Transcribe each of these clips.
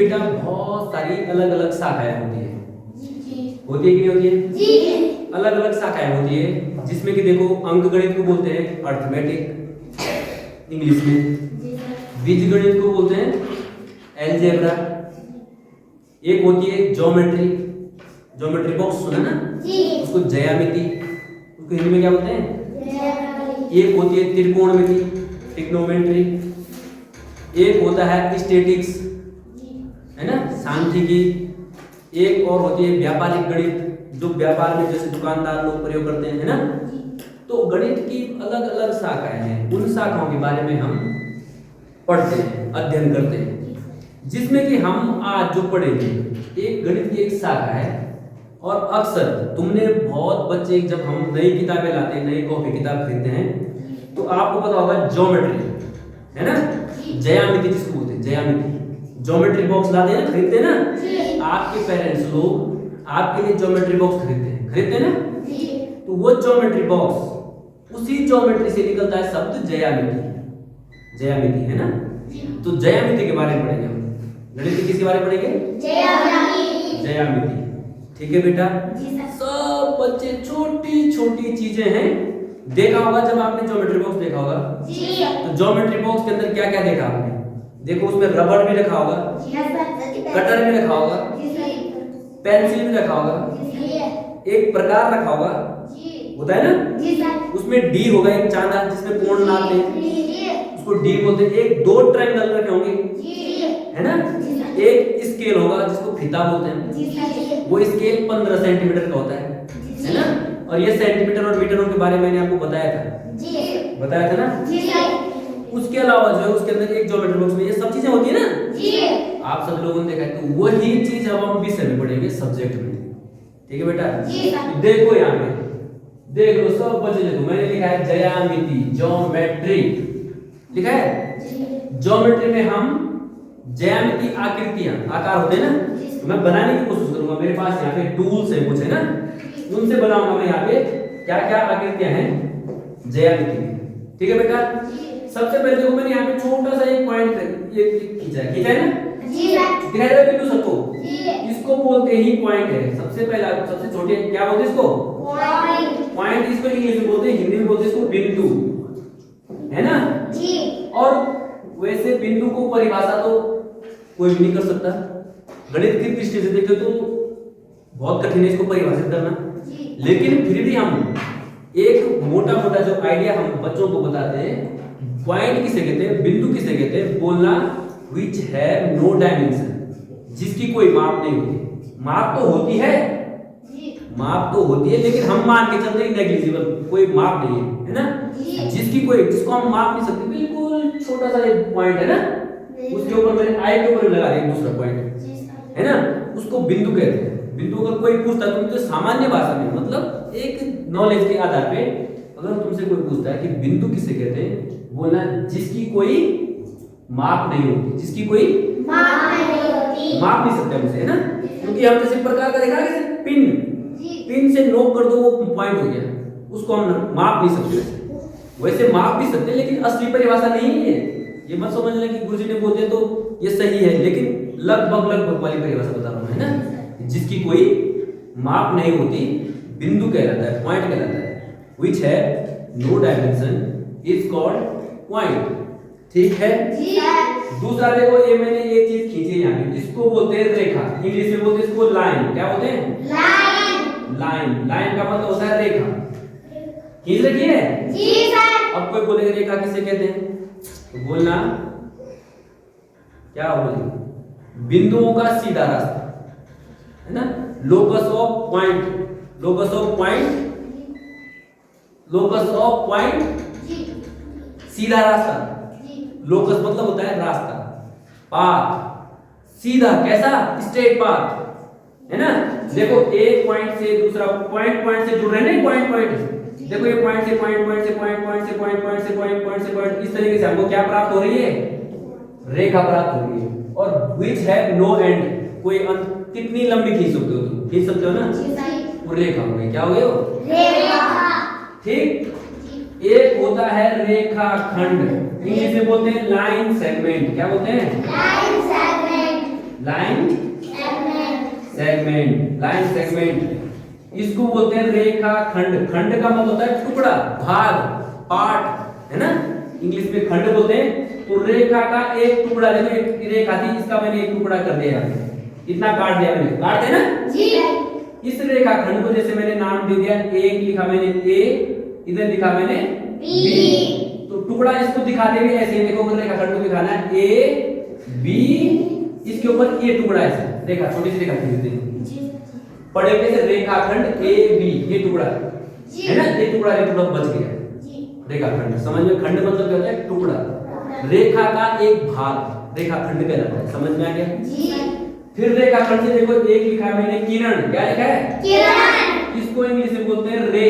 बेटा बहुत सारी अलग अलग शाखाएं होती है। होती है कि नहीं होती है? जी। अलग अलग शाखाएं होती है, जिसमें कि देखो अंकगणित को बोलते हैं अर्थमेटिक इंग्लिश में, बीजगणित को बोलते हैं एलजेब्रा, एक होती है ज्योमेट्री, ज्योमेट्री बॉक्स सुना ना, उसको ज्यामिति, उसको हिंदी में क्या बोलते हैं? एक होती है त्रिकोणमिति, ट्रिग्नोमेट्री, एक होता है स्टैटिक्स, है ना, सांख्यिकी, एक और होती है व्यापारिक गणित, जो व्यापार में जैसे दुकानदार लोग प्रयोग करते हैं, है ना। तो गणित की अलग अलग शाखाएं हैं, उन शाखाओं के बारे में हम पढ़ते हैं, अध्ययन करते हैं, जिसमें कि हम आज जो पढ़ेंगे एक गणित की एक शाखा है। और अक्सर तुमने बहुत बच्चे, जब हम नई किताबें लाते हैं, नई कॉपी किताब खरीदते हैं, तो आपको पता होगा ज्योमेट्री, है ना, ज्यामिति जिसको बोलते हैं, ज्यामिति, ज्योमेट्री बॉक्स लाते हैं ना, खरीदते हैं ना, आपके पेरेंट्स लोग आपके लिए ज्योमेट्री बॉक्स खरीदते हैं ना। तो वो ज्योमेट्री बॉक्स, उसी ज्योमेट्री से निकलता है शब्द ज्यामिति, ज्यामिति, है ना। तो ज्यामिति के बारे में पढ़ेंगे हम। गणित की किसके बारे में पढ़ेंगे? ज्यामिति। ठीक है बेटा। सब बच्चे छोटी छोटी चीजें हैं, देखा होगा जब आपने ज्योमेट्री बॉक्स देखा होगा, तो ज्योमेट्री बॉक्स के अंदर क्या क्या देखा आपने? देखो उसमें रबड़ भी रखा होगा, कटर भी रखा होगा, पेंसिल भी रखा होगा, एक प्रकार रखा होगा, होता है ना। उसमें डी होगा, एक चांदा जिसमें कोण नापते हैं, उसको डी बोलते हैं। एक दो ट्रायंगल रखे होंगे, है ना। एक स्केल होगा जिसको फीता बोलते हैं, वो स्केल 15 सेंटीमीटर का होता है ना। और ये सेंटीमीटर और मीटरों के बारे में मैंने आपको बताया था ना। उसके अलावा जो है उसके अंदर एक ज्योमेट्री बॉक्स में ये सब चीजें होती है ना, आप सब लोगों ने देखा है। तो वही चीज अब हम विषय में पढ़ेंगे, सब्जेक्ट में। ठीक है बेटा। तो देखो यहाँ पे देख लो, सब बच्चे देखो, मैंने लिखा है ज्यामिति, ज्योमेट्री लिखा है। ज्योमेट्री में हम ज्यामिति आकृतियां, आकार होते हैं ना, तो मैं बनाने की कोशिश करूंगा। मेरे पास यहाँ पे टूल्स है कुछ, है ना, उनसे बनाऊंगा मैं यहाँ पे क्या क्या आकृतियां हैं ज्यामिति में। ठीक है बेटा। सबसे पहले देखो मैंने यहाँ पे छोटा सा एक पॉइंट ये खींचा है ना, दिखाई दे रहा है बिंदु सबको, इसको बोलते ही पॉइंट है। सबसे पहला, सबसे छोटे क्या बोलते हैं इसको? पॉइंट। इसको इंग्लिश में बोलते हैं, हिंदी में बोलते हैं इसको बिंदु, है ना। और वैसे बिंदु को परिभाषा तो कोई भी नहीं कर सकता। गणित की दृष्टि से देखें तो बहुत कठिन है इसको परिभाषित करना, लेकिन फिर भी हम एक मोटा मोटा जो आइडिया हम बच्चों को बताते हैं। पॉइंट किसे कहते हैं, बिंदु किसे कहते हैं? बोलना विच है नो डायमेंशन, जिसकी कोई माप नहीं होती। माप तो होती है, माप तो होती है, लेकिन हम मान के चलते हैं नेग्लिजिबल, कोई माप नहीं है ना। जिसकी कोई, जिसको हम माप नहीं सकते, बिल्कुल छोटा सा एक पॉइंट है ना, उसके ऊपर मैंने आई के ऊपर लगा दिया दूसरा पॉइंट, है ना, उसको बिंदु कहते हैं। बिंदु अगर कोई पूछता है तो सामान्य भाषा में, मतलब एक नॉलेज के आधार पे अगर तुमसे कोई पूछता है कि बिंदु किसे कहते हैं, बोलना जिसकी कोई माप नहीं होती, जिसकी कोई माप नहीं सकते हमसे, है ना। क्योंकि हम जैसे प्रकार का देखा, जैसे पिन से नोक कर दो वो पॉइंट हो गया, उसको हम माप नहीं सकते। वैसे माप भी सकते, लेकिन असली परिभाषा नहीं है। ये मत समझ लें कि गुरुजी ने बोलते तो ये सही है, लेकिन लगभग वाली परिभाषा बता रहा हूं, है ना। जिसकी कोई माप नहीं होती बिंदु कहलाता है, पॉइंट कहलाता है। विच है no dimension is called point. ठीक है। दूसरा देखो, ये मैंने ये चीज खींची यहाँ पे, इसको बोलते हैं रेखा, इंग्लिश में बोलते हैं इसको लाइन। क्या बोलते हैं? लाइन का मतलब होता है रेखा। खींच रखी है। अब कोई बोलेगा रेखा किसे कहते हैं, तो बोलना क्या बोलेंगे? बिंदुओं का सीधा रास्ता, है ना। लोकस ऑफ पॉइंट, सीधा रास्ता। लोकस मतलब होता है रास्ता, पाथ, सीधा, कैसा? स्ट्रेट पाथ, है ना। देखो एक पॉइंट से दूसरा पॉइंट से जुड़ रहे हैं ना, पॉइंट। देखो ये पॉइंट से पॉइंट से पॉइंट, इस तरीके से हमको क्या प्राप्त हो रही है? रेखा प्राप्त हो रही है। और विच है नो एंड, कोई अंत, कितनी लंबी खींच सकते हो तुम? खींच सकते हो ना, वो रेखा हो गई। क्या हो गई वो? रेखा। ठीक। एक होता है रेखाखंड, इंग्लिश में बोलते हैं लाइन सेगमेंट। क्या बोलते हैं? Line segment, line segment. इसको बोलते हैं रेखा खंड। खंड का मतलब होता है टुकड़ा, भाग, पार्ट, है ना। इंग्लिश में खंड बोलते हैं। तो रेखा का एक टुकड़ा, देखो एक रेखा थी, इसका मैंने एक टुकड़ा कर दिया, इतना काट दिया मैंने, काट दिया ना जी। इस रेखा खंड को जैसे मैंने नाम दे दिया, एक लिखा मैंने ए, इधर लिखा मैंने बी। तो टुकड़ा इसको दिखाते हुए ऐसे, देखो रेखा खंड को दिखाना है ए बी, इसके ऊपर ए टुकड़ा ऐसे रेखा, छोटी सी रेखा खींच देंगे, पढ़ेंगे से रेखाखंड ए बी, ये टुकड़ा है ना, ये टुकड़ा बच गया रेखाखंड। समझ में, खंड मतलब क्या होता है, टुकड़ा। रेखा का एक भाग रेखाखंड कहलाता है। समझ में आ गया जी। फिर रेखाखंड से देखो एक लिखा है मैंने किरण, क्या लिखा है किरण। इसको इंग्लिश में बोलते हैं रे,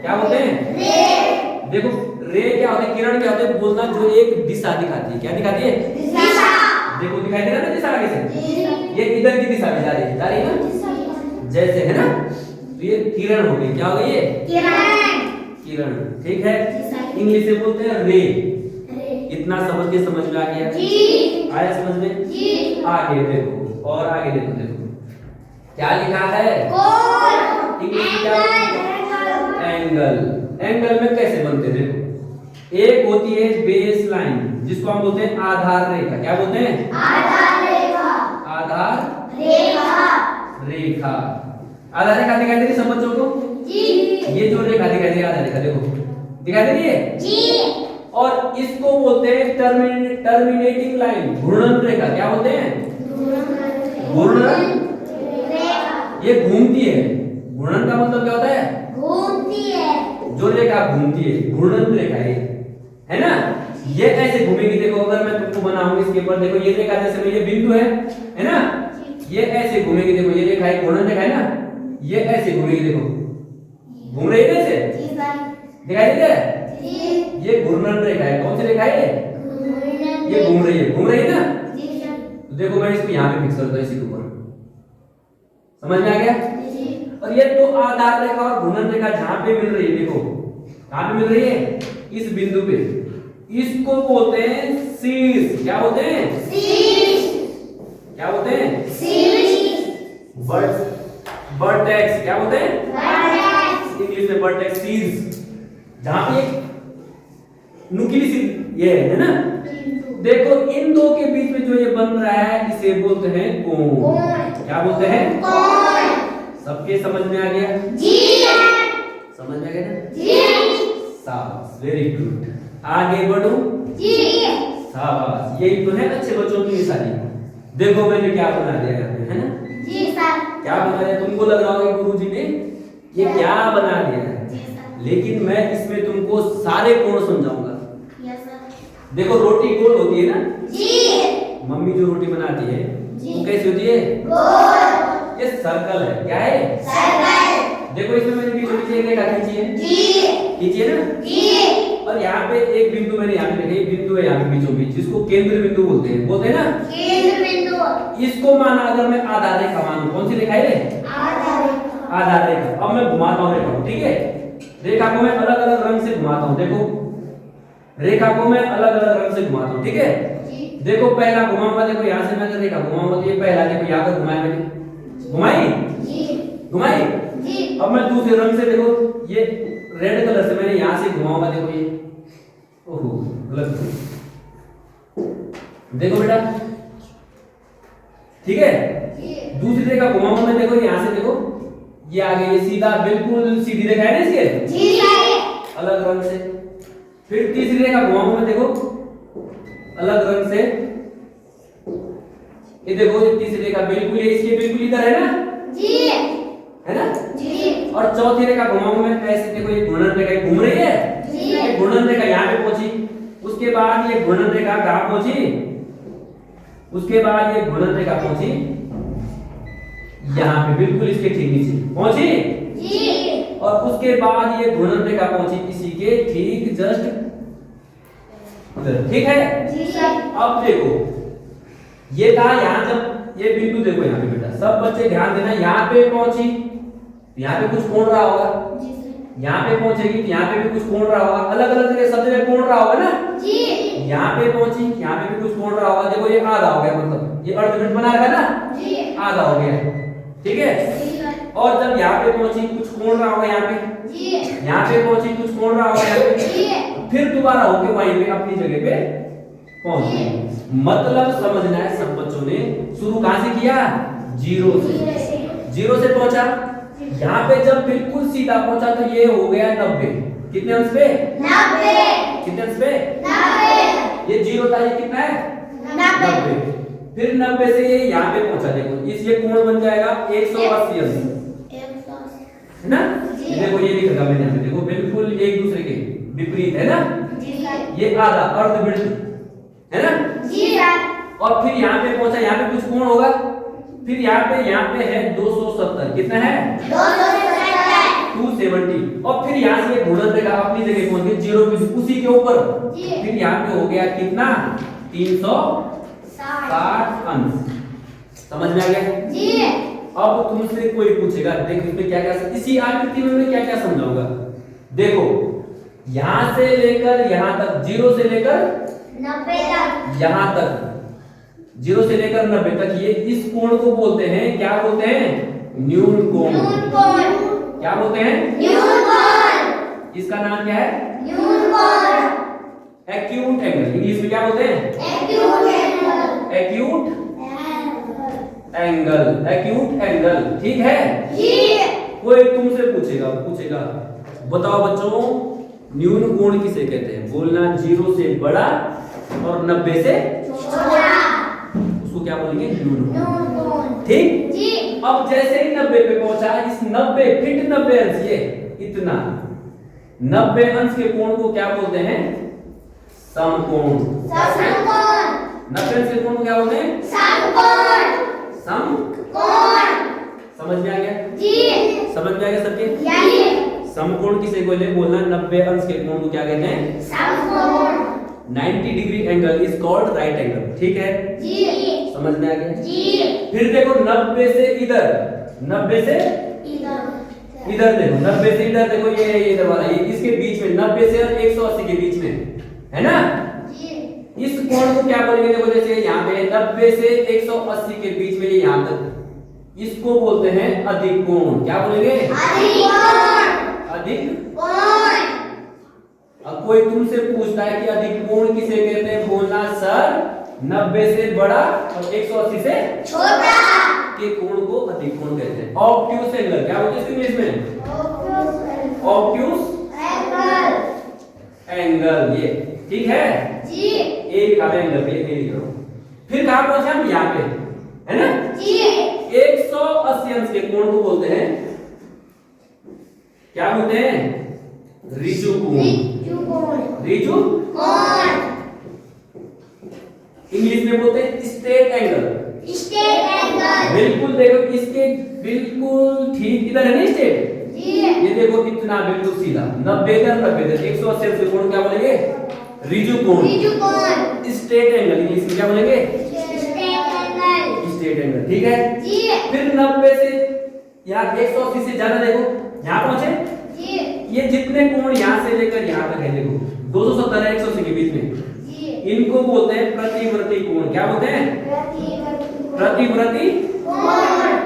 क्या बोलते हैं रे। देखो रे क्या होता है, किरण क्या होता है, बोलना जो एक दिशा दिखाती है, क्या दिखाती है दिशा। देखो दिखाई दे रहा है ना दिशा आगे से, ये इधर की दिशा में जा रही है, जा रही है ना, जैसे है ना। तो ये किरण हो गई, क्या हो गई ये किरण, किरण, ठीक है। इंग्लिश से बोलते हैं रे। इतना समझ के समझ में आ गया जी, आया समझ में जी। आगे देखो, और आगे देखो, देखो क्या लिखा है कोण, इंग्लिश में क्या, एंगल। एंगल में कैसे बनते, देखो एक होती है बेस लाइन, जिसको हम बोलते हैं आधार रेखा, क्या बोलते हैं आधार रेखा, आधार रेखा, रेखा। आधार रेखा दिखाई दे रही सब बच्चों को जी। ये जो रेखा दिखाई दे रही है आधार रेखा, देखो दिखाई दे रही है जी। और इसको बोलते हैं टर्मिनेटिंग लाइन, घूर्णन रेखा, क्या बोलते हैं घूर्णन रेखा। ये घूमती है, घूर्णन का मतलब क्या होता है घूमती है, जो रेखा घूमती है, घूर्णन रेखा है ना। ये ऐसे घूमेगी, देखो अगर मैं तुमको बनाऊंगी इसके ऊपर, देखो ये रेखा जैसे ये बिंदु है ना, ये ऐसे घूमेगी, देखो ये रेखा है घूर्णन रेखा है ना, ये ऐसे घूमेगी, देखो घूम रही है ऐसे, दिखाई दे रहा है, ये घूर्णन रेखा है। कौन सी रेखा है ये घूम रही है, घूम रही है ना। तो देखो मैं इसको यहाँ पे फिक्स करता हूँ, इसी के ऊपर, समझ में आ गया। और ये तो आधार रेखा और घूर्णन रेखा जहां पे मिल रही है, देखो कहां पे मिल रही है, इस बिंदु पे, इसको बोलते हैं शीर्ष, क्या बोलते हैं शीर्ष, क्या बोलते हैं शीर्ष, वर्टेक्स, क्या बोलते हैं वर्टेक्स, इंग्लिश में वर्टेक्स, शीर्ष, जहां पे नुकीली सी ये है ना। देखो इन दो के बीच में जो ये बन रहा है, इसे बोलते हैं कोण, क्या बोलते हैं कोण। सबके समझ में आ गया जी, समझ में आ गया ना जी, शाबाश, वेरी गुड। आगे बढ़ो जी, शाबाश, यही तो है अच्छे बच्चों की निशानी। देखो मैंने क्या बना दिया यहाँ पे, है ना जी सर, क्या बना दिया, तुमको लग रहा होगा गुरुजी ने ये क्या बना दिया है, लेकिन मैं इसमें तुमको सारे कोण समझाऊंगा। देखो रोटी गोल होती है ना जी, मम्मी जो रोटी बनाती है वो कैसी होती है गोल, ये सर्कल है, क्या है सर्कल। देखो इसमें मैंने बीच में एक रेखा खींची है जी, खींची है ना जी। और यहाँ पे एक बिंदु मैंने यहाँ पे देखा, एक बिंदु है यहाँ पे बीचों बीच, जिसको केंद्र बिंदु बोलते हैं, बोलते हैं ना केंद्र बिंदु। इसको माना अगर मैं आधार रेखा मानूं, कौन सी रेखा है आधार रेखा, आधार रेखा। अब मैं घुमाता हूँ रेखा को, ठीक है, रेखा को मैं अलग अलग रंग से घुमाता हूँ, देखो रेखा को मैं अलग अलग रंग से घुमाता हूँ, ठीक है जी। देखो पहला घुमाऊंगा, देखो यहाँ से मैं अगर रेखा घुमाऊंगा तो ये पहला, देखो यहाँ पर घुमाई मैंने, घुमाई जी, घुमाई जी। अब मैं दूसरे रंग से, देखो ये रेड कलर से मैंने यहाँ से घुमाऊंगा, देखो ये, ओहो गलत, देखो बेटा, ठीक है। दूसरी रेखा घुमाऊंगा मैं, देखो यहाँ से, देखो ये आगे, ये सीधा बिल्कुल सीधी रेखा है ना इसके जी, अलग रंग से। फिर तीसरी रेखा घुमाऊंगा मैं, देखो अलग रंग से, ये देखो ये तीसरी रेखा बिल्कुल ये इसके बिल्कुल इधर है ना जी, है ना जी। और चौथी रेखा घुमाऊंगा मैं ऐसे, देखो ये घूर्णन रेखा घूम रही है जी, ये घूर्णन रेखा यहाँ पे पहुंची, उसके बाद ये घूर्णन रेखा कहाँ पहुंची, उसके बाद ये घूर्णन रेखा पहुंची यहाँ पे बिल्कुल इसके ठीक नीचे पहुंची जी, और उसके बाद ये घूर्णन रेखा पहुंची इसी के ठीक जस्ट उधर, ठीक है जी सर। अब देखो ये था यहाँ, जब ये बिंदु देखो यहाँ पे बेटा, सब बच्चे ध्यान देना, यहाँ पे पहुंची, यहाँ पे कुछ कोण रहा होगा, यहाँ पे पहुंचेगी तो यहाँ पे भी कुछ कोण रहा होगा, अलग अलग जगह सब जगह कोण रहा होगा ना जी। यहाँ पे पहुंची, यहाँ पे भी कुछ कोण रहा होगा, देखो ये आधा हो गया, मतलब ये अर्धवृत्त बना रखा ना, आधा हो गया, ठीक है। और जब यहाँ पे पहुंची कुछ कोण रहा होगा, यहाँ पे, यहाँ पे पहुंची कुछ कोण रहा होगा, यहाँ पे, फिर दोबारा होके वहीं पे अपनी जगह पे पहुंच गई। मतलब समझना है सब बच्चों ने, शुरू कहां से किया, जीरो से, जीरो से पहुंचा, यहाँ पे जब बिल्कुल सीधा पहुंचा तो ये हो गया 90, कितने अंश पे, 90, कितने अंश पे, 90, ये जीरो था, ये कितना है, 90, फिर 90 से ये यहाँ पे पहुंचा, देखो इस ये कोण बन जाएगा 180 अंश, है ना, ये देखो ये लिखा मैंने यहाँ पे, देखो बिल्कुल एक दूसरे के विपरीत है ना, ये आधा अर्धवृत्त है ना, और फिर यहाँ पे पहुंचा, यहाँ पे कुछ कोण होगा, फिर यहाँ पे है 270, कितना है, 270, और फिर यहाँ से घूर्णन रेखा अपनी जगह पहुंच गई, जीरो भी उसी के ऊपर, फिर यहाँ पे हो गया कितना, 360 अंश, समझ में आ गया। अब तुमसे कोई पूछेगा, देखो इसमें क्या क्या, इसी आकृति में मैं क्या क्या समझाऊंगा, देखो यहां से लेकर यहां तक, जीरो से लेकर 90 तक, यहां तक जीरो से लेकर 90 तक, ये इस कोण को बोलते हैं, क्या बोलते हैं, न्यून कोण, क्या बोलते हैं, न्यून कोण, इसका नाम क्या है, न्यून कोण, एक्यूट एंगल, इंग्लिश में क्या बोलते हैं, acute angle, acute angle, acute angle, ठीक है, कोई तुमसे पूछेगा बताओ बच्चों न्यून कोण किसे कहते हैं, बोलना जीरो से बड़ा और 90 से छोटा, उसको क्या बोलेंगे, न्यून कोण, ठीक जी। अब जैसे ही 90 पे पहुंचा, इस 90 फिट 90 अंश, ये इतना 90 अंश के कोण को क्या बोलते हैं, समकोण, समकोण, 90 अंश के कोण को क्या बोलते हैं, समकोण, समकोण, समझ में आ गया जी, समझ में आ गया सबके, समकोण किसे बोलना, 90 अंश के कोण को क्या कहते हैं, समकोण, 90 degree angle is called right angle, ठीक है जी, समझ में आ गया जी। फिर देखो 90 से इधर, 90 से इधर देखो, 90 से इधर देखो, ये इधर वाला, ये इसके बीच में 90 से 180 के बीच में है ना जी। इस कोण को क्या बोलेंगे, देखो जैसे यहाँ पे 90 से 180 के बीच में, ये यहाँ तक, इसको बोलते हैं अधिक कोण, क्या बोलेंगे, अधिक कोण, अधिक कोण। अब कोई तुमसे पूछता है कि अधिक कोण किसे कहते हैं, बोलना सर 90 से बड़ा और 180 से छोटा के कोण को अधिक कोण कहते हैं। ऑब्ट्यूस एंगल, क्या बोलते हैं इंग्लिश में, ऑब्ट्यूस एंगल, ये ठीक है जी, एक एंगल पे ये लिख रहा हूं। फिर कहां पहुंचे हम, यहाँ पे है ना जी, 180 अंश के कोण को बोलते हैं, क्या बोलते हैं, ऋजु कोण, ऋजु कोण, इंग्लिश में बोलते हैं स्ट्रेट एंगल, स्ट्रेट एंगल, बिल्कुल देखो इसके बिल्कुल ठीक इधर है ना स्ट्रेट जी, ये देखो इतना बिल्कुल सीधा, 90 इधर 90 इधर, 180 अंश के कोण क्या बोलेंगे, ऋजु कोण, ऋजु कोण, स्ट्रेट एंगल, इंग्लिश में क्या बोलेंगे, स्ट्रेट एंगल, स्ट्रेट एंगल, ठीक है जी। फिर 90 से यहाँ 180 से ज्यादा देखो, यहाँ पहुंचे जी, ये जितने कोण यहाँ से लेकर यहाँ तक है, देखो 270 है 180 के बीच में, इनको बोलते हैं प्रतिवर्ती कोण, क्या बोलते हैं, प्रतिवर्ती कोण,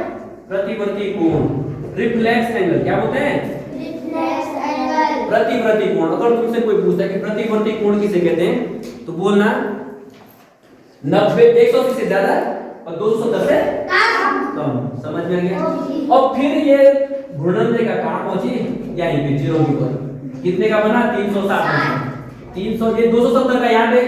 प्रतिवर्ती कोण, रिफ्लेक्स एंगल, क्या बोलते हैं, रिफ्लेक्स एंगल, प्रतिवर्ती कोण। अगर तुमसे कोई पूछता है कि प्रतिवर्ती कोण किसे कहते हैं, तो बोलना 90 180 से ज्यादा और 270 से कम, समझ में आ गया। और फिर ये घूर्णन रेखा कहां पहुंची, यहीं पे जीरो के ऊपर, कितने का बना, 360, 300, ये 270 का यहाँ पे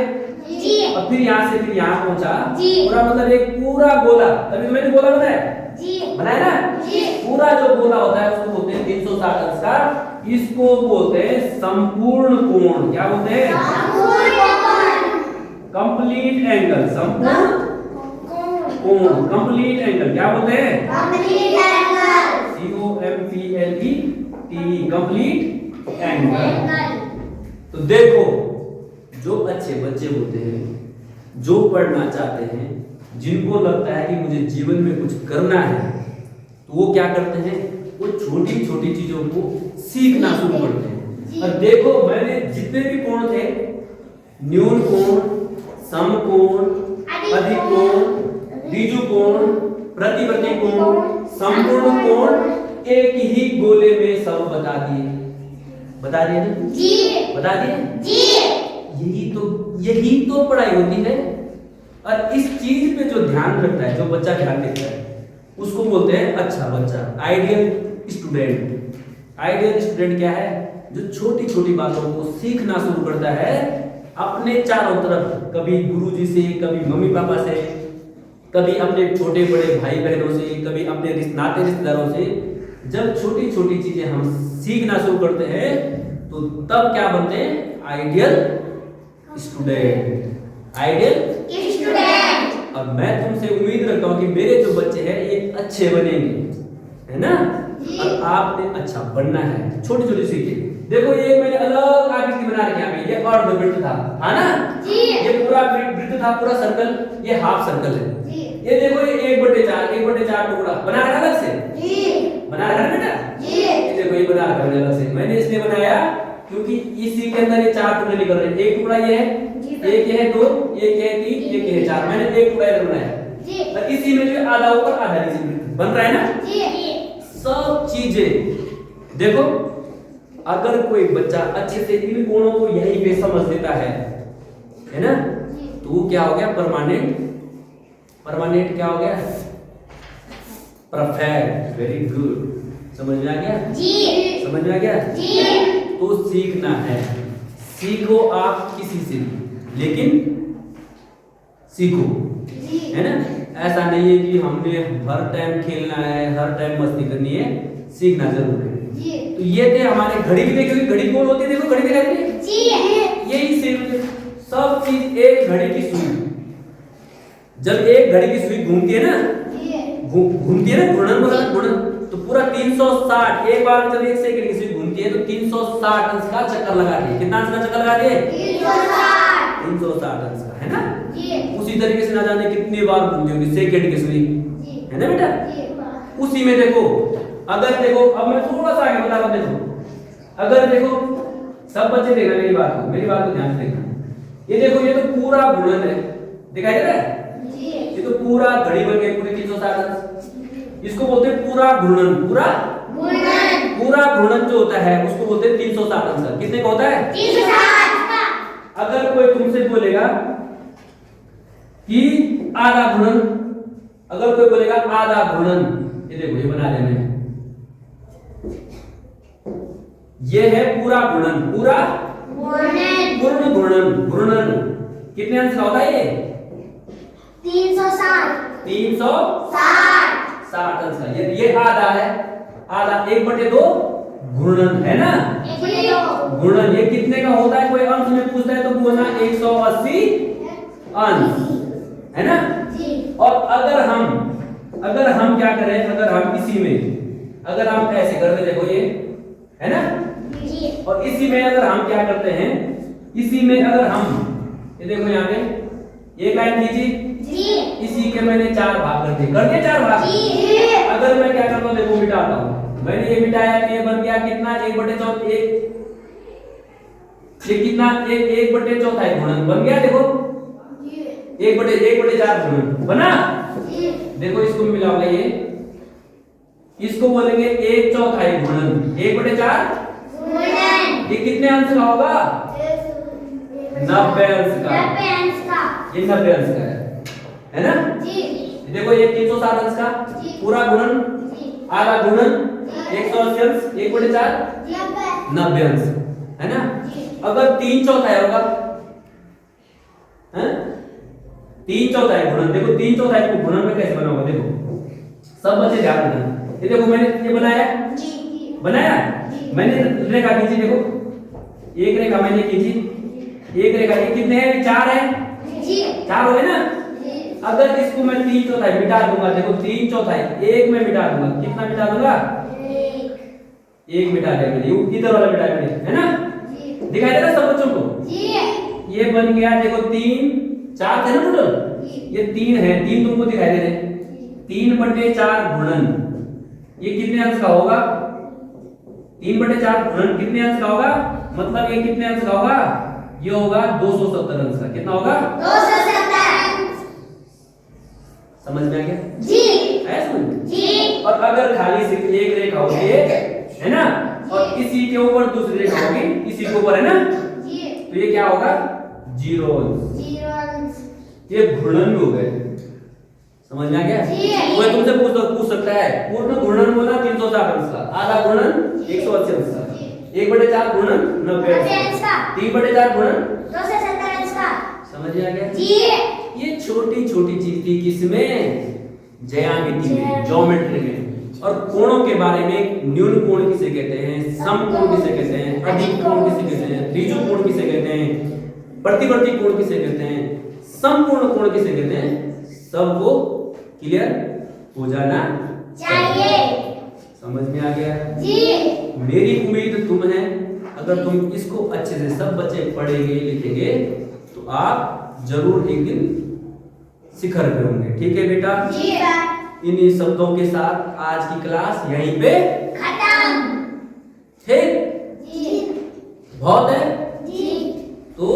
जी, और फिर यहाँ से फिर यहाँ पहुंचा पूरा, मतलब एक पूरा गोला, तभी तो मैंने गोला बनाया जी, बनाया ना जी, पूरा जो गोला होता है उसको बोलते हैं 360 अंश का, इसको बोलते हैं संपूर्ण कोण, क्या बोलते हैं, संपूर्ण कोण, कंप्लीट एंगल, संपूर्ण कोण, कंप्लीट एंगल, क्या बोलते हैं, complete angle, COMPLET, complete angle. तो देखो जो अच्छे बच्चे होते हैं, जो पढ़ना चाहते हैं, जिनको लगता है कि मुझे जीवन में कुछ करना है, तो वो क्या करते हैं, वो छोटी छोटी चीजों को सीखना शुरू करते हैं। और देखो मैंने जितने भी कोण थे न्यून कोण, समकोण, अधिक कोण, द्विजुकोण, प्रतिवर्ती कोण, संपूर्ण कोण एक ही गोले में सब बता दिए। बता दिए ना जी, बता दिए जी। यही तो पढ़ाई होती है। और इस चीज पे जो ध्यान रखता है, जो बच्चा ध्यान देता है, उसको बोलते हैं अच्छा बच्चा, आइडियल स्टूडेंट। आइडियल स्टूडेंट क्या है? जो छोटी छोटी बातों को सीखना शुरू करता है अपने चारों तरफ, कभी गुरुजी से, कभी मम्मी पापा से, कभी अपने छोटे बड़े भाई बहनों से, कभी अपने नाते रिश्तेदारों से। जब छोटी छोटी चीजें हम सीखना शुरू करते हैं तो तब क्या बनते हैं? Ideal student. Ideal student. और मैं तुमसे उम्मीद रखता हूं कि मेरे जो बच्चे हैं ये अच्छे बनेंगे, है ना? और आपने अच्छा बनना है। छोटी छोटी सीखिए। देखो ये मैंने अलग आकृति बना रखी है, ये अर्धवृत्त था, है ना जी? ये पूरा वृत्त था, पूरा सर्कल, ये हाफ सर्कल है जी। ये देखो ये 1/4 टुकड़ा बना रखा अलग से जी। बना रखा बेटा जी। ये देखो ये बना रखा अलग से। मैंने इसलिए बनाया क्योंकि इसी के अंदर ये 4 टुकड़े निकल रहे हैं। एक टुकड़ा ये है, एक ये है 2, एक ये है 3, एक ये है 4। मैंने एक टुकड़ा इधर बनाया जी। और इसी में जो आधा ऊपर आधा नीचे बन रहा है ना जी। सब चीजें देखो, अगर कोई बच्चा अच्छे से इन कोणों को यहीं पे समझ लेता है ना, तो क्या हो गया? परमानेंट। परमानेंट क्या हो गया? परफेक्ट। Very good. समझ में आ गया जी? समझ में आ गया जी? तो सीखना है, सीखो आप किसी से भी, लेकिन सीखो जी। है ना? ऐसा नहीं है कि हमने हर टाइम खेलना है, हर टाइम मस्ती करनी है। सीखना जरूर है जी। तो ये थे हमारे घड़ी भी देखी, घड़ी कौन होती है? देखो घड़ी दिखाई दे जी। यही सेम सब चीज एक घड़ी की सुई। जब एक घड़ी की सुई घूमती है ना, घूमती है ना, घूर्णन, तो पूरा 360 एक बार जब 1 सेकंड की सुई घूमती है तो 360 अंश का चक्कर लगाती है। कितना अंश का चक्कर लगाती है? 360 अंश का, है ना जी। उसी तरीके से ना जाने कितनी बार घूमती होगी सेकंड की सुई, है ना बेटा? उसी में देखो, अगर देखो, अब मैं थोड़ा सा आगे बता रहा हूं। देखो अगर देखो, सब बच्चे देखना मेरी बात को ध्यान से देखना। ये देखो, ये तो पूरा घूर्णन है, दिखाई दे रहा है जी। ये तो पूरा घड़ी बन गई, पूरी 360 अंश। इसको बोलते हैं पूरा घूर्णन। पूरा घूर्णन जो होता है उसको बोलते हैं 360 अंश का। कितने का होता है? 360 का। अगर कोई तुमसे बोलेगा कि आधा घूर्णन, अगर कोई बोलेगा आधा घूर्णन, ये देखो ये बना लेना है, ये है पूरा घूर्णन। पूरा पूर्ण घूर्णन कितने अंश का होता है? ये 360 अंश का। ये आधा है, आधा 1/2 घूर्णन, है ना? 1/2 घूर्णन। ये कितने का होता है? कोई अंश में पूछता है तो बोलना 180 अंश, है ना जी। और अगर हम क्या करें, अगर हम इसी में, अगर हम ऐसे कर दे, देखो ये, है ना जी। और इसी में अगर हम क्या करते हैं, इसी में अगर हम, ये देखो यहाँ पे एक लाइन कीजिए जी। इसी के मैंने 4 भाग कर दिए 4 भाग जी। अगर मैं क्या करता हूँ, देखो मिटाता हूँ, मैंने ये मिटाया तो ये बन गया कितना? 1/4। ये कितना? 1/4 घूर्णन बन गया। देखो 1/4 घूर्णन बना। देखो इसको मिलाओगे, इसको बोलेंगे 1/4 घूर्णन। 1/4 ये कितने अंश का होगा? 90 अंश का। ये 90 अंश का है ना जी। देखो ये 360 अंश का पूरा घूर्णन, आधा घूर्णन 180 अंश, 1/4 90 अंश, है ना? अगर 3/4 होगा, 3/4 घूर्णन, देखो 3/4 को घूर्णन में कैसे बनाऊंगा? देखो सब बच्चे ध्यान देना। ये देखो मैंने ये बनाया मैंने रेखा खींची। देखो एक रेखा मैंने खींची, एक रेखा, ये कितने हैं? 4 है जी। 4 हो गए ना? अगर इसको मैं 3/4 मिटा दूंगा, देखो 3/4 एक में मिटा दूंगा, कितना मिटा दूंगा? 1 मिटा दिया मैंने, इधर वाला मिटाया मैंने, है ना? दिखाई दे रहा सब बच्चों को जी। ये बन गया, देखो 3 4 थे ना टोटल, ये 3 है, 3 तुमको दिखाई दे रहे, 3/4 घूर्णन। ये कितने अंश का होगा? 3/4 घूर्णन कितने अंश का होगा? मतलब ये कितने अंश का होगा? ये होगा 270 अंश का। कितना होगा? 270। समझ में आ गया? जी। है समझ में? जी। और अगर खाली सिर्फ एक रेखा होती है ना, और इसी के ऊपर दूसरी रेखा होगी, इसी के ऊपर, है ना, जी। तो ये क्या होगा? 0 अंश। 0 अंश। ये घूर्णन हो गए। समझ में आ गया? जी। कोई तुमसे पूछ सकता है पूर्ण घूर्णन बोला 360 अंश का, आधा घूर्णन 180 अंश का, 1/4 घूर्णन 90 अंश का, 3/4 घूर्णन 270 अंश का। समझ में आ गया? जी। ये छोटी छोटी चीज थी किसमें? ज्यामिति में, ज्योमेट्री में। और कोणों के बारे में, न्यून कोण किसे कहते हैं, सम कोण किसे कहते हैं, अधिक कोण किसे कहते हैं, त्रिज्यू कोण किसे कहते हैं, प्रतिवर्ती कोण किसे कहते हैं, संपूर्ण कोण किसे कहते हैं, सबको क्लियर हो जाना चाहिए। समझ में आ गया? जी। मेरी उम्मीद तुम है, अगर तुम इसको अच्छे से सब बच्चे पढ़ेंगे लिखेंगे तो आप जरूर एक दिन शिखर पे होंगे। ठीक है बेटा? जी। इन्हीं शब्दों के साथ आज की क्लास यहीं पे खत्म। ठीक। जी। बहुत है।